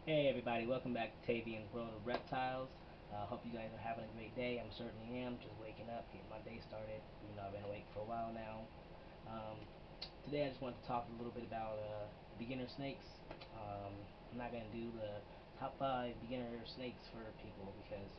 Hey everybody, welcome back to Tavian's World of Reptiles. Hope you guys are having a great day. I certainly am. Just waking up, getting my day started, even though I've been awake for a while now. Um, Today I just want to talk a little bit about beginner snakes. I'm not going to do the top 5 beginner snakes for people because,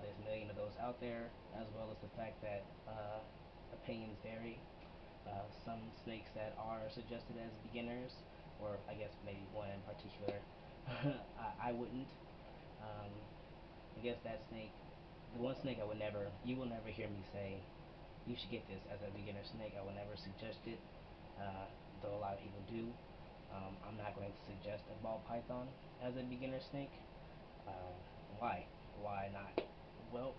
there's a million of those out there, as well as the fact that opinions vary. Some snakes that are suggested as beginners, or I guess maybe one in particular, I wouldn't. Um, I guess that snake, the one snake I would never, you will never hear me say, you should get this as a beginner snake. I will never suggest it, though a lot of people do. I'm not going to suggest a ball python as a beginner snake. Uh, why? Why not? Well,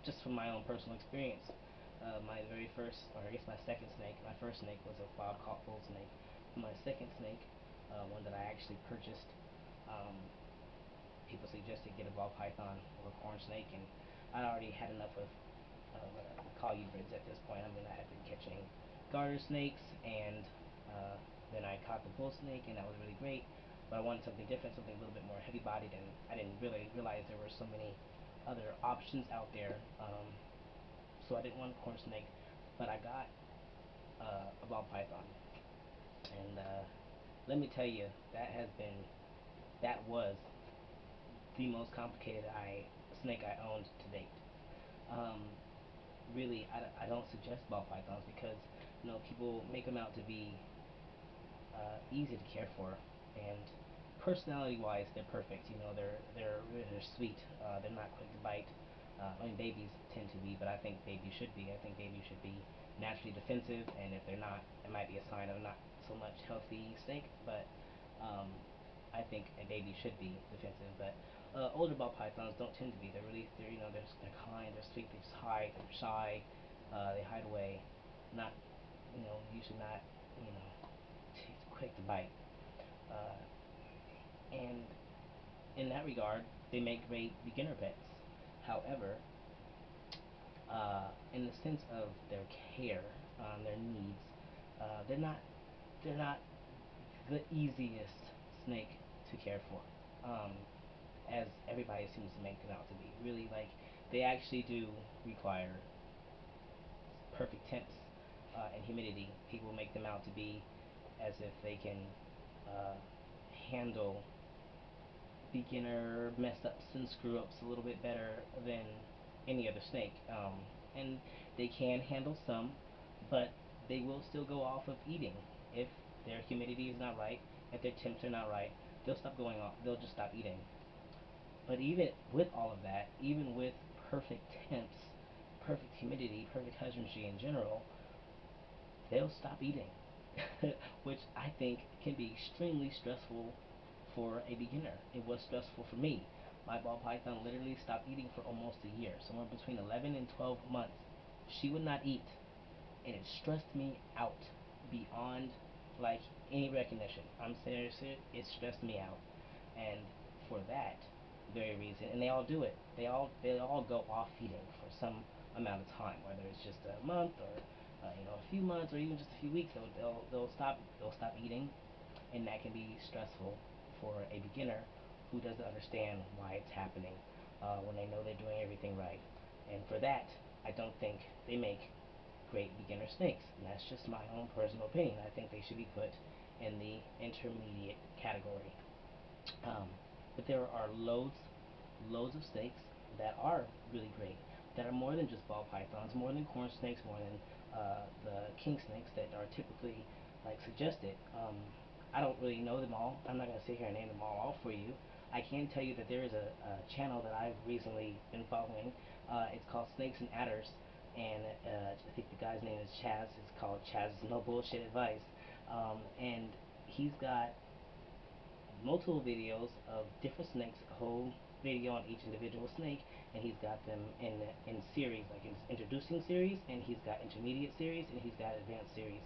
just from my own personal experience, my very first, or I guess my second snake, my first snake was a bob bull snake. My second snake, one that I actually purchased, um, people suggested get a ball python or a corn snake, and I already had enough of what I call hybrids at this point. I mean, I had been catching garter snakes, and then I caught the bull snake, and that was really great. But I wanted something different, something a little bit more heavy-bodied, and I didn't really realize there were so many other options out there. So I didn't want a corn snake, but I got a ball python, and let me tell you, that was the most complicated snake I owned to date. Um, Really, I don't suggest ball pythons because people make them out to be easy to care for, and personality-wise, they're perfect. They're sweet. They're not quick to bite. I mean, babies tend to be, but I think babies should be. I think babies should be naturally defensive, and if they're not, it might be a sign of not so much healthy snake. But um, I think a baby should be defensive. But older ball pythons don't tend to be. They're kind. They're sweet. They just hide. They're shy. They hide away. Not usually not you know quick to bite. Uh, and in that regard, they make great beginner pets. However, in the sense of their care, their needs, they're not the easiest snake to care for, as everybody seems to make them out to be. Really, like they actually do require perfect temps and humidity. People make them out to be as if they can uh, handle beginner mess ups and screw ups a little bit better than any other snake. And they can handle some, but they will still go off of eating. If their humidity is not right, if their temps are not right, they'll stop going off. They'll just stop eating. But even with all of that, even with perfect temps, perfect humidity, perfect husbandry in general, they'll stop eating, which I think can be extremely stressful for a beginner. It was stressful for me. My ball python literally stopped eating for almost a year, somewhere between 11 and 12 months. She would not eat, and it stressed me out beyond like any recognition. I'm serious, it stressed me out, and for that very reason, and they all do it. They all go off feeding for some amount of time, whether it's just a month or a few months or even just a few weeks. They'll stop eating, and that can be stressful for a beginner who doesn't understand why it's happening when they know they're doing everything right. And for that, I don't think they make great beginner snakes. And that's just my own personal opinion. I think they should be put in the intermediate category. Um, but there are loads of snakes that are really great, that are more than just ball pythons, more than corn snakes, more than the king snakes that are typically like suggested. I don't really know them all. I'm not going to sit here and name them all off for you. I can tell you that there is a channel that I've recently been following. It's called Snakes and Adders, and I think the guy's name is Chaz. It's called Chaz's No Bullshit Advice, and he's got multiple videos of different snakes, a whole video on each individual snake, and he's got them in series, like in introducing series, and he's got intermediate series, and he's got advanced series,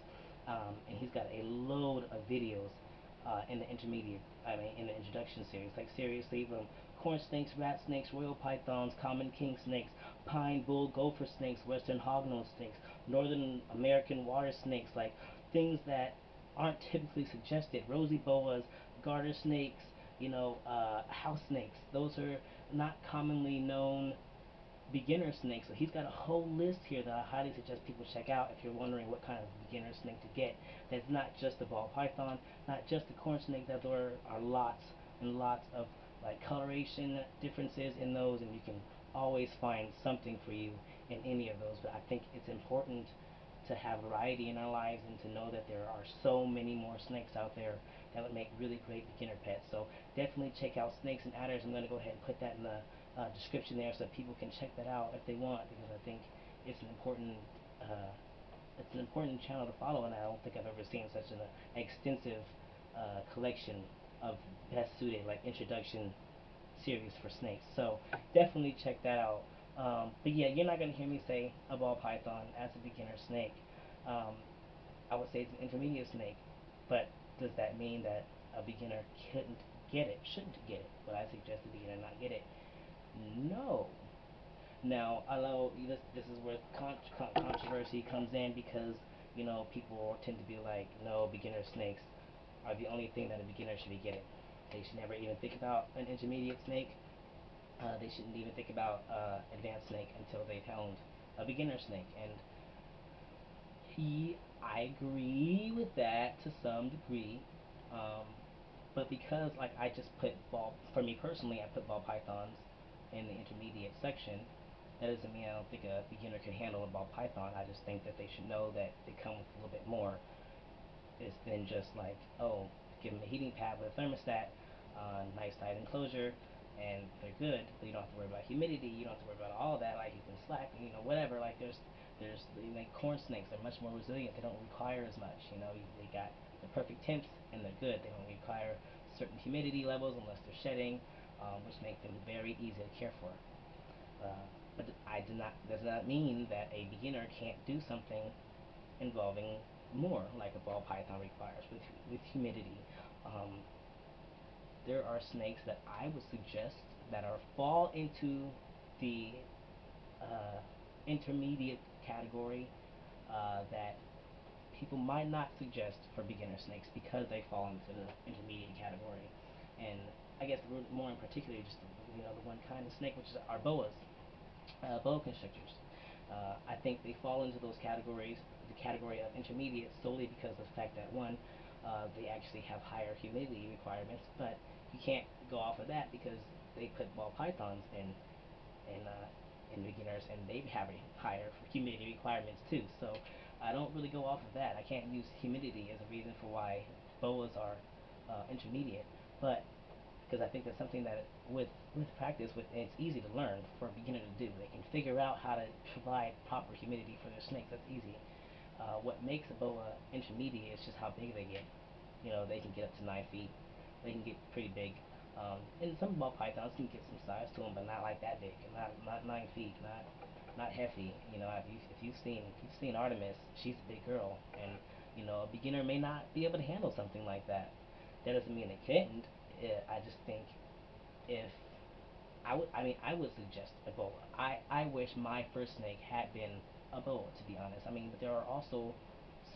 and he's got a load of videos in the intermediate, in the introduction series, like seriously from corn snakes, rat snakes, royal pythons, common king snakes, pine bull gopher snakes, western hognose snakes, northern American water snakes, like things that aren't typically suggested. Rosy boas, garter snakes, house snakes. Those are not commonly known beginner snake. So he's got a whole list here that I highly suggest people check out if you're wondering what kind of beginner snake to get. That's not just the ball python, not just the corn snake. That there are lots and lots of like coloration differences in those, and you can always find something for you in any of those. But I think it's important to have variety in our lives and to know that there are so many more snakes out there that would make really great beginner pets. So definitely check out snakes and adders. I'm going to go ahead and put that in the description there so people can check that out if they want, because I think it's an important uh, channel to follow, and I don't think I've ever seen such an extensive collection of best suited like introduction series for snakes. So definitely check that out. But yeah, you're not going to hear me say a ball python as a beginner snake. Um, I would say it's an intermediate snake, but does that mean that a beginner couldn't get it, shouldn't get it? Would I suggest a beginner not get it? No. Now, I know this is where controversy comes in, because people tend to be like, no, beginner snakes are the only thing that a beginner should be getting. They should never even think about an intermediate snake. They shouldn't even think about advanced snake until they've helmed a beginner snake. And I agree with that to some degree. Um, but because like I just put for me personally, I put ball pythons in the intermediate section. That doesn't mean I don't think a beginner can handle a ball python. I just think that they should know that they come with a little bit more. It's than just like, oh, give them a heating pad with a thermostat, nice tight enclosure, and they're good. But you don't have to worry about humidity. You don't have to worry about all of that. Like you can slack, whatever. Like there's like corn snakes. They're much more resilient. They don't require as much. They got the perfect temps and they're good. They don't require certain humidity levels unless they're shedding, which make them very easy to care for. But I do not does not mean that a beginner can't do something involving more, like a ball python requires with humidity. Um, there are snakes that I would suggest that are fall into the uh, intermediate category that people might not suggest for beginner snakes because they fall into the intermediate category. And I guess more in particular, just the one kind of snake, which is our boas, boa constrictors. I think they fall into those categories, the category of intermediate, solely because of the fact that one, they actually have higher humidity requirements, but you can't go off of that because they put ball pythons in beginners, and they have a higher humidity requirements too. So I don't really go off of that. I can't use humidity as a reason for why boas are intermediate, but because I think that's something that with practice, it's easy to learn for a beginner to do. They can figure out how to provide proper humidity for their snakes. That's easy. What makes a boa intermediate is just how big they get. They can get up to 9 feet. They can get pretty big. And some ball pythons can get some size to them, but not like that big. Not 9 feet. Not hefty. If you've seen Artemis, she's a big girl, and a beginner may not be able to handle something like that. That doesn't mean they couldn't. I just think if I would suggest a boa. I wish my first snake had been a boa, to be honest. But there are also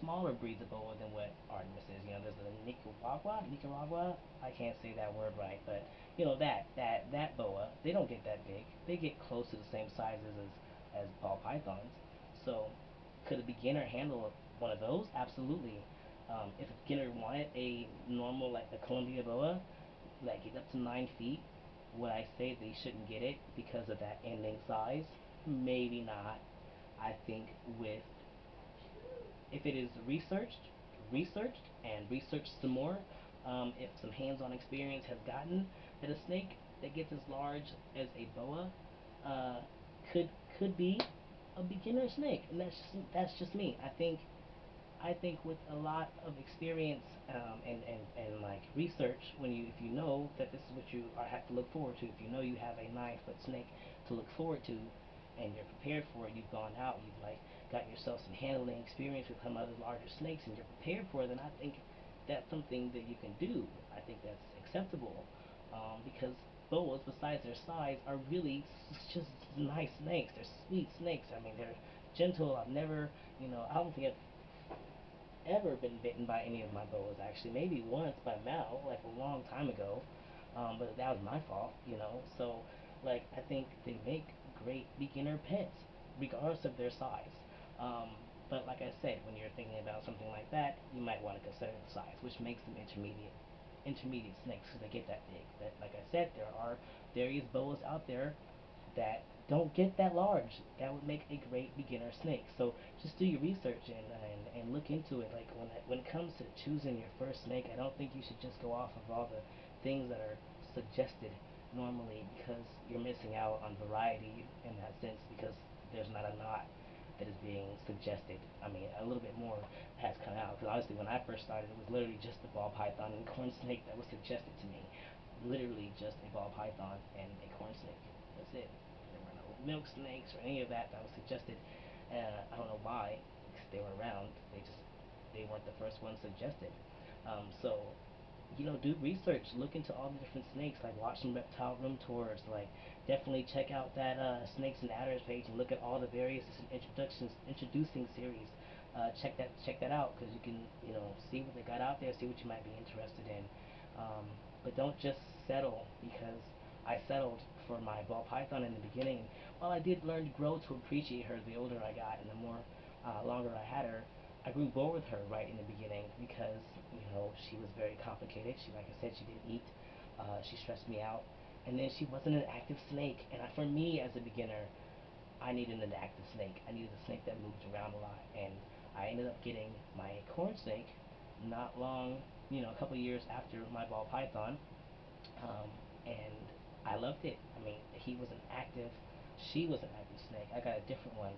smaller breeds of boa than what Artemis is. There's the Nicaragua. I can't say that word right, but that boa. They don't get that big. They get close to the same sizes as ball pythons. So, could a beginner handle one of those? Absolutely. If a beginner wanted a normal, like a Columbia boa, like it's up to 9 feet, would I say they shouldn't get it because of that ending size? Maybe not. I think with if it is researched some more, if some hands-on experience has gotten that a snake that gets as large as a boa uh, could could be a beginner snake, and that's just me. I think with a lot of experience and like research, if you know that this is what you have to look forward to, if you know you have a 9 foot snake to look forward to, and you're prepared for it, you've gone out, you've like got yourself some handling experience with some other larger snakes, and you're prepared for it, then I think that's something that you can do. I think that's acceptable, because boas, besides their size, are really just nice snakes. They're sweet snakes. They're gentle. I don't think I've ever been bitten by any of my boas. Actually, maybe once by Mal, like a long time ago, but that was my fault, you know. So, like, I think they make great beginner pets, regardless of their size. Um, but like I said, when you're thinking about something like that, you might want to consider the size, which makes them intermediate snakes because they get that big. But like I said, there are various boas out there that don't get that large. That would make a great beginner snake. So just do your research and look into it. Like when it comes to choosing your first snake, I don't think you should just go off of all the things that are suggested normally because you're missing out on variety in that sense because there's not a lot that is being suggested. I mean, a little bit more has come out because honestly, when I first started, it was literally just the ball python and corn snake that was suggested to me. Literally just a ball python and a corn snake. That's it. There were no milk snakes or any of that that was suggested. I don't know why, because they were around. They weren't the first ones suggested. So do research, look into all the different snakes, like watch some reptile room tours, like definitely check out that snakes and adders page and look at all the various introducing series. Check that out because you can see what they got out there, see what you might be interested in. But don't just settle because I settled for my ball python in the beginning. While I did learn to grow to appreciate her the older I got and the more longer I had her, I grew bored with her right in the beginning because she was very complicated. Like I said, she didn't eat. She stressed me out, and then she wasn't an active snake. And for me, as a beginner, I needed an active snake. I needed a snake that moved around a lot, and I ended up getting my corn snake not long, a couple of years after my ball python, and I loved it. I mean, she was an active snake. I got a different one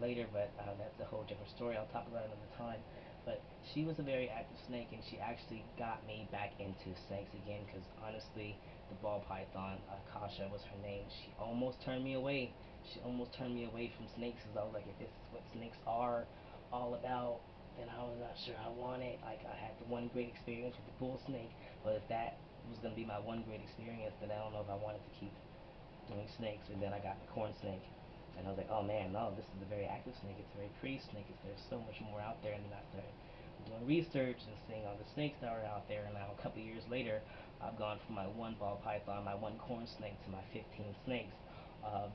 later, but that's a whole different story. I'll talk about it another time. But she was a very active snake, and she actually got me back into snakes again. Because honestly, the ball python, Kasha was her name. She almost turned me away. She almost turned me away from snakes, because I was like, if this is what snakes are all about, then I was not sure I wanted. Like I had the one great experience with the bull snake, but if that was gonna be my one great experience, then I don't know if I wanted to keep doing snakes. And then I got the corn snake, and I was like, oh man, no, this is a very active snake. It's a very pretty snake. There's so much more out there. And then I started doing research and seeing all the snakes that are out there. And now a couple of years later, I've gone from my one ball python, my one corn snake, to my 15 snakes,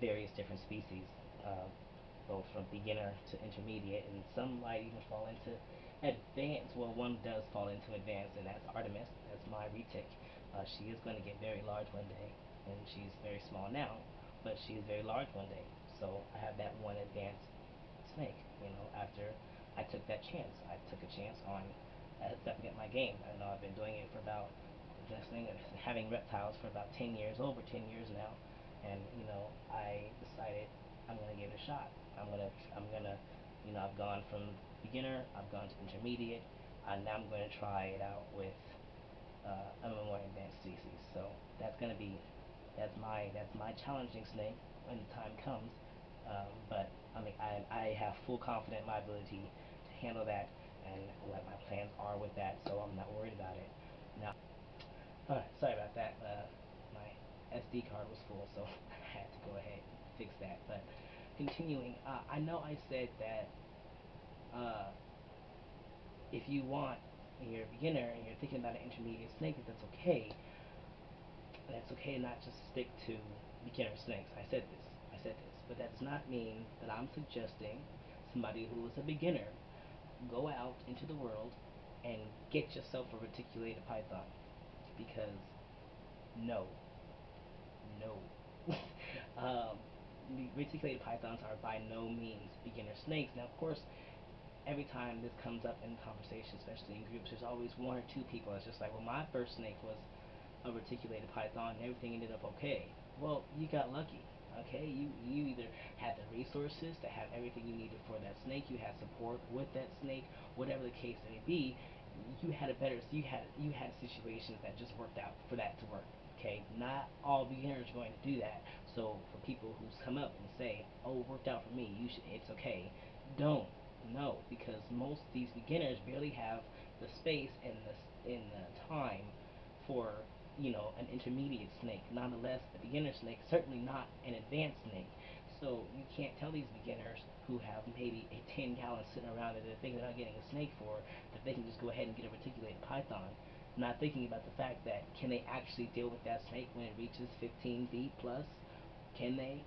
various different species. Both from beginner to intermediate, and some might even fall into advanced. Well, one does fall into advanced, and that's Artemis. That's my retic. She is going to get very large one day, and she's very small now, but she is very large one day. So I have that one advanced snake. After I took that chance, I took a chance on stepping up my game. I know I've been doing it for about having reptiles for about 10 years, over 10 years now, and I decided I'm gonna give it a shot. I'm gonna I've gone from beginner, I've gone to intermediate, and now I'm gonna try it out with a more advanced species. So that's gonna be that's my challenging snake when the time comes. But I mean I have full confidence in my ability to handle that and what my plans are with that, so I'm not worried about it. Now, sorry about that. My SD card was full, so I had to go ahead and fix that. But continuing, I know I said that uh, if you want, and you're a beginner and you're thinking about an intermediate snake, that's okay. That's okay to not just stick to beginner snakes. I said this, but that does not mean that I'm suggesting somebody who is a beginner go out into the world and get yourself a reticulated python, because no, no. um, Reticulated pythons are by no means beginner snakes. Now, of course, every time this comes up in conversation, especially in groups, there's always one or two people that's just like, well, my first snake was a reticulated python and everything ended up okay. Well, you got lucky. Okay, you either had the resources to have everything you needed for that snake, you had support with that snake, whatever the case may be. You had situations that just worked out for that to work. Okay, not all beginners are going to do that. So for people who come up and say, "Oh, it worked out for me," it's okay. Don't. No, because most of these beginners barely have the space and the time for an intermediate snake. Nonetheless, a beginner snake, certainly not an advanced snake. So you can't tell these beginners who have maybe a 10 gallon sitting around that they're thinking about getting a snake for that they can just go ahead and get a reticulated python, not thinking about the fact that can they actually deal with that snake when it reaches 15 feet plus? Can they?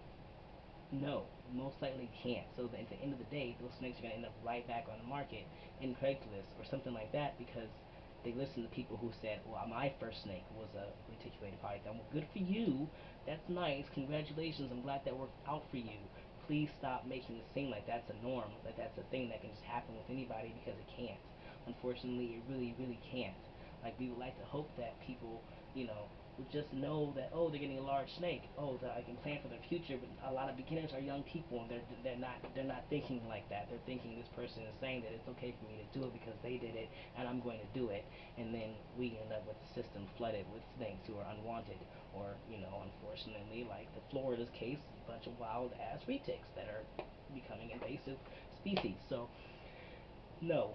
No, most likely can't. So at the end of the day, those snakes are going to end up right back on the market in Craigslist or something like that because they listened to people who said, well, my first snake was a reticulated python. Well, good for you. That's nice. Congratulations. I'm glad that worked out for you. Please stop making it seem like that's a norm, that that's a thing that can just happen with anybody because it can't. Unfortunately, it really, really can't. Like, we would like to hope that people, would just know that, oh, they're getting a large snake, oh, that I can plan for their future. But a lot of beginners are young people, and they're not thinking like that. They're thinking this person is saying that it's okay for me to do it because they did it, and I'm going to do it. And then we end up with the system flooded with snakes who are unwanted, or unfortunately, like the Florida's case, a bunch of wild ass retics that are becoming invasive species. So no.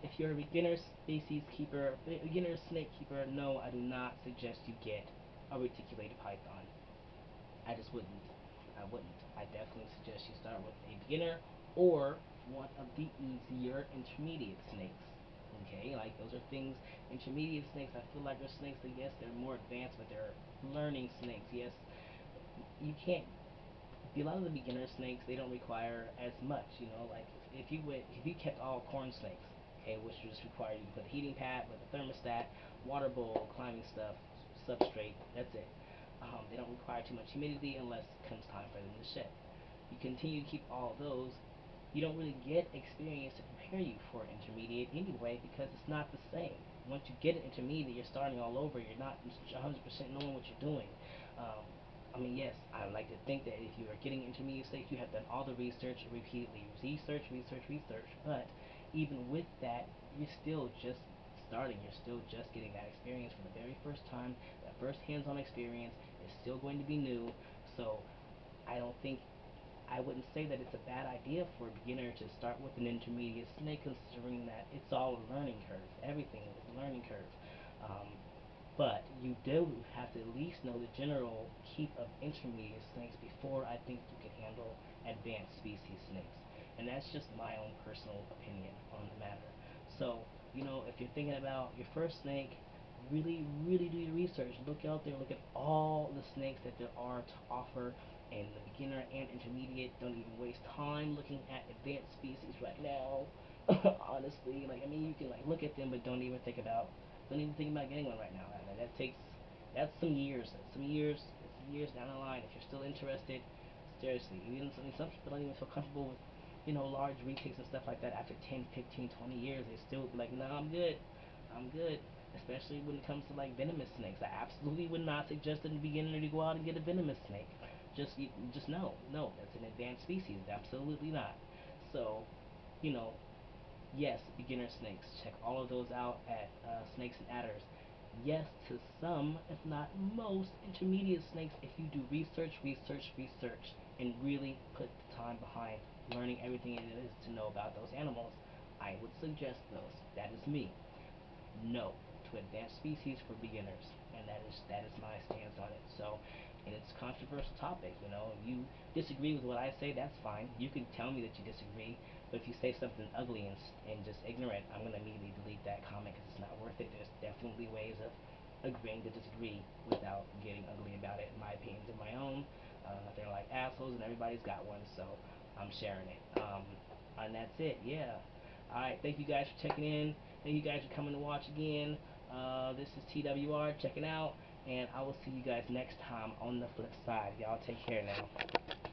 If you're a beginner species keeper, beginner snake keeper, no, I do not suggest you get a reticulated python. I just wouldn't. I wouldn't. I definitely suggest you start with a beginner or one of the easier intermediate snakes. Okay, like those are things. Intermediate snakes, I feel like are snakes that yes, they're more advanced, but they're learning snakes. Yes, you can't a lot of the beginner snakes they don't require as much. Like if you kept all corn snakes, okay, which just require you to put a heating pad with a thermostat, water bowl, climbing stuff, substrate. That's it. They don't require too much humidity unless it comes time for them to shed. You continue to keep all of those, you don't really get experience to prepare you for intermediate anyway because it's not the same. Once you get an intermediate, you're starting all over. You're not 100% knowing what you're doing. Um, I mean, yes, I like to think that if you are getting intermediate stakes, you have done all the research repeatedly. Research. But even with that, you're still just starting. You're still just getting that experience for the very first time. That first hands-on experience is still going to be new. So I don't think I wouldn't say that it's a bad idea for a beginner to start with an intermediate snake, considering that it's all a learning curve. Everything is a learning curve. Um, but you do have to at least know the general keep of intermediate snakes before I think you can handle advanced species snakes. And that's just my own personal opinion on the matter. So, if you're thinking about your first snake, really, really do your research. Look out there, look at all the snakes that there are to offer in the beginner and intermediate. Don't even waste time looking at advanced species right now. Honestly, like I mean, you can like look at them, but don't even think about getting one right now. That's some years down the line. If you're still interested, seriously, even some people don't even feel comfortable with large retakes and stuff like that after 10, 15, 20 years. They still be like, no, I'm good. Especially when it comes to like venomous snakes, I absolutely would not suggest a beginner to go out and get a venomous snake. Just no, that's an advanced species. Absolutely not. So, you know, yes, beginner snakes. Check all of those out at Snakes and Adders. Yes, to some, if not most, intermediate snakes, if you do research, and really put the time behind learning everything it is to know about those animals, I would suggest those. That is me. No to advanced species for beginners, and that is my stance on it. So, and it's a controversial topic. If you disagree with what I say, that's fine. You can tell me that you disagree, but if you say something ugly and just ignorant, I'm gonna immediately delete that comment because it's not worth it. There's definitely ways of agreeing to disagree without getting ugly about it. My opinions are my own. They're like assholes, and everybody's got one, so I'm sharing it. And that's it. Yeah. All right. Thank you guys for checking in. Thank you guys for coming to watch again. This is TWR checking out, and I will see you guys next time on the flip side. Y'all take care now.